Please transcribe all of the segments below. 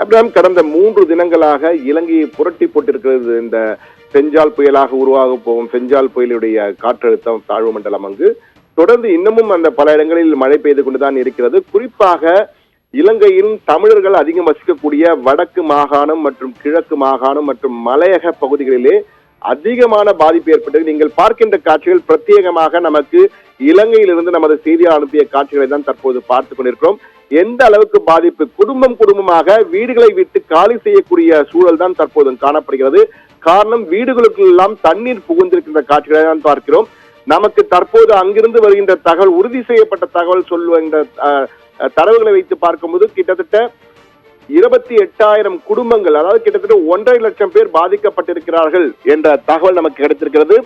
Abraham, கடந்த 3 தினங்களாக இலங்கையை புரட்டி போட்டிருக்கிறது இந்த பெஞ்சால் புயலாக உருவாக போகும் பெஞ்சால் புயலுடைய காற்றழுத்தம் தாழ்வு மண்டலம். அங்கு தொடர்ந்து இன்னமும் அந்த பல இடங்களில் மழை பெய்து கொண்டுதான் இருக்கிறது. குறிப்பாக இலங்கையின் தமிழர்கள் அதிகம் வசிக்கக்கூடிய வடக்கு மாகாணம் மற்றும் கிழக்கு மாகாணம் மற்றும் மலையக பகுதிகளிலே அதிகமான பாதிப்பு ஏற்பட்டது. நீங்கள் பார்க்கின்ற காட்சிகள் பிரத்யேகமாக நமக்கு இலங்கையிலிருந்து நமது செய்தியாளர் அனுப்பிய காட்சிகளை தான் தற்போது பார்த்துக் கொண்டிருக்கிறோம். எந்த அளவுக்கு பாதிப்பு, குடும்பமாக வீடுகளை விட்டு காலி செய்யக்கூடிய சூழல் தான் தற்போது காணப்படுகிறது. காரணம், வீடுகளுக்கு எல்லாம் தண்ணீர் புகுந்திருக்கின்ற காட்சிகளை தான் பார்க்கிறோம். நமக்கு தற்போது அங்கிருந்து வருகின்ற தகவல், உறுதி செய்யப்பட்ட தகவல் சொல்லுகின்ற தரவுகளை வைத்து பார்க்கும்போது கிட்டத்தட்ட 28,000 குடும்பங்கள், அதாவது கிட்டத்தட்ட 1.5 லட்சம் பேர் பாதிக்கப்பட்டிருக்கிறார்கள் என்ற தகவல் நமக்கு கிடைத்திருக்கிறது.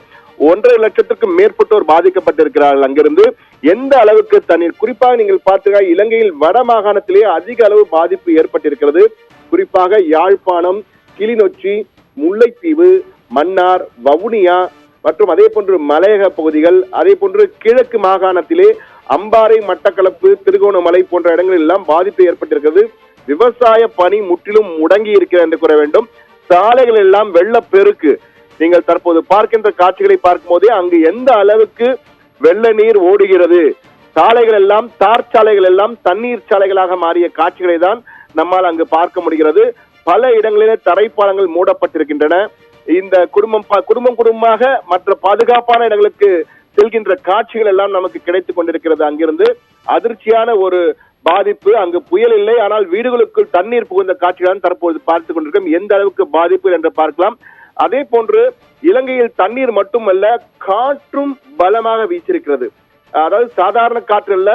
1.5 லட்சத்திற்கும் மேற்பட்டோர் பாதிக்கப்பட்டிருக்கிறார்கள். அங்கிருந்து எந்த அளவுக்கு தண்ணீர், குறிப்பாக நீங்கள் பார்த்துக்க இலங்கையில் வட மாகாணத்திலேயே அதிக அளவு பாதிப்பு ஏற்பட்டிருக்கிறது. குறிப்பாக யாழ்ப்பாணம், கிளிநொச்சி, முல்லைத்தீவு, மன்னார், வவுனியா மற்றும் அதே போன்று மலையக பகுதிகள், அதே போன்று கிழக்கு மாகாணத்திலே அம்பாறை, மட்டக்களப்பு, திருகோணமலை போன்ற இடங்களில் எல்லாம் பாதிப்பு ஏற்பட்டிருக்கிறது. விவசாய பணி முற்றிலும் முடங்கி இருக்கிறது என்று கூற வேண்டும். சாலைகள் எல்லாம் வெள்ளப்பெருக்கு. நீங்கள் தற்போது பார்க்கின்ற காட்சிகளை பார்க்கும் போதே அங்கு எந்த அளவுக்கு வெள்ள நீர் ஓடுகிறது. சாலைகள் எல்லாம், தார் சாலைகள் எல்லாம் தண்ணீர் சாலைகளாக மாறிய காட்சிகளை தான் நம்மால் அங்கு பார்க்க முடிகிறது. பல இடங்களிலே தரைப்பாலங்கள் மூடப்பட்டிருக்கின்றன. இந்த குடும்பமாக மற்ற பாதுகாப்பான இடங்களுக்கு செல்கின்ற காட்சிகள் எல்லாம் நமக்கு கிடைத்துக் கொண்டிருக்கிறது. அங்கிருந்து அதிர்ச்சியான ஒரு பாதிப்பு. அங்கு புயல் இல்லை, ஆனால் வீடுகளுக்குள் தண்ணீர் புகுந்த காட்சிகள் தற்போது பார்த்துக் கொண்டிருக்கிறோம். எந்த அளவுக்கு பாதிப்பு என்று பார்க்கலாம். அதே போன்று இலங்கையில் தண்ணீர் மட்டுமல்ல, காற்றும் பலமாக வீசியிருக்கிறது. அதாவது சாதாரண காற்று அல்ல,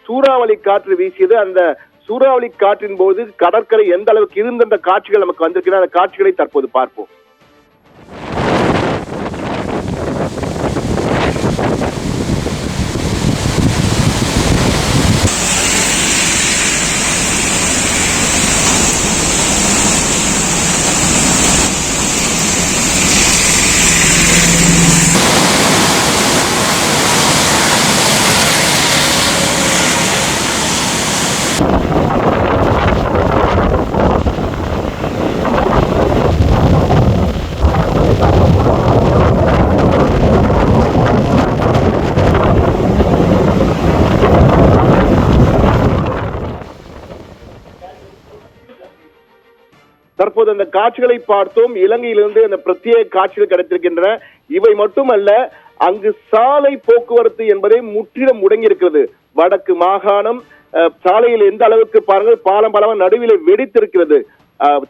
சூறாவளி காற்று வீசியது. அந்த சூறாவளி காற்றின் போது கடற்கரை எந்த அளவுக்கு இருந்த காட்சிகள் நமக்கு வந்திருக்கிற அந்த காட்சிகளை தற்போது பார்ப்போம். தற்போது அந்த காட்சிகளை பார்த்தோம். இலங்கையிலிருந்து அந்த பிரத்யேக காட்சிகள் கிடைத்திருக்கின்றன. இவை மட்டுமல்ல, அங்கு சாலை போக்குவரத்து என்பதை முற்றிலும் முடங்கி இருக்கிறது. வடக்கு மாகாணம் சாலையில் எந்த அளவுக்கு பாருங்கள், பாலம் நடுவில் வெடித்திருக்கிறது.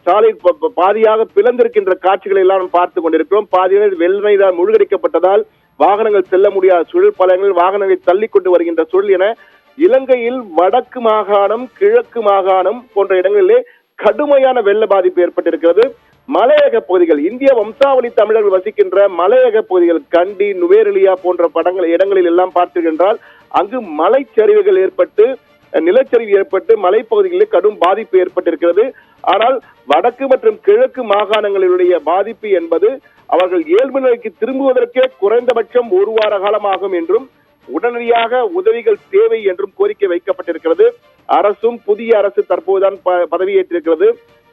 சாலை பாதியாக பிளந்திருக்கின்ற காட்சிகளை எல்லாம் பார்த்துக் கொண்டிருக்கிறோம். பாதியில் வெள்ளநீரால் முழுகடிக்கப்பட்டதால் வாகனங்கள் செல்ல முடியாத சூழல், பல இடங்களில் வாகனங்களை தள்ளி கொண்டு வருகின்ற சூழல் என இலங்கையில் வடக்கு மாகாணம், கிழக்கு மாகாணம் போன்ற இடங்களிலே கடுமையான வெள்ள பாதிப்பு ஏற்பட்டிருக்கிறது. மலையக பகுதிகள், இந்திய வம்சாவளி தமிழர்கள் வசிக்கின்ற மலையக பகுதிகள், கண்டி, நுவேரெலியா போன்ற இடங்களில் எல்லாம் பார்த்தீர்கள், அங்கு மலைச்சரிவுகள் ஏற்பட்டு, நிலச்சரிவு ஏற்பட்டு மலைப்பகுதிகளில் கடும் பாதிப்பு ஏற்பட்டிருக்கிறது. ஆனால் வடக்கு மற்றும் கிழக்கு மாகாணங்களுடைய பாதிப்பு என்பது அவர்கள் இயல்பு நிலைக்கு திரும்புவதற்கே குறைந்தபட்சம் 1 வார காலமாகும் என்றும், உடனடியாக உதவிகள் தேவை என்றும் கோரிக்கை வைக்கப்பட்டிருக்கிறது. அரசும், புதிய அரசு தற்போதுதான் பதவியேற்றிருக்கிறது.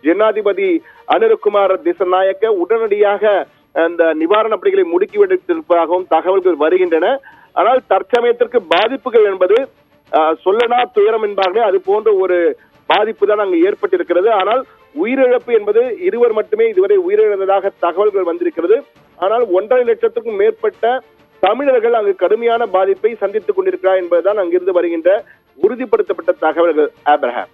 ஜனாதிபதி அனுரகுமார் திசநாயக்க உடனடியாக அந்த நிவாரண பணிகளை முடுக்கிவிட்டிருப்பதாகவும் தகவல்கள் வருகின்றன. ஆனால் தற்சமயத்திற்கு பாதிப்புகள் என்பது சொல்லனா துயரம் என்பார்களே, அது போன்ற ஒரு பாதிப்பு தான் அங்கு ஏற்பட்டிருக்கிறது. ஆனால் உயிரிழப்பு என்பது 2 மட்டுமே இதுவரை உயிரிழந்ததாக தகவல்கள் வந்திருக்கிறது. ஆனால் 1.5 லட்சத்துக்கும் மேற்பட்ட தமிழர்கள் அங்கு கடுமையான பாதிப்பை சந்தித்துக் கொண்டிருக்கிறார் என்பதுதான் அங்கிருந்து வருகின்ற உறுதிப்படுத்தப்பட்ட தகவல்கள். ஆப்ரஹாம்.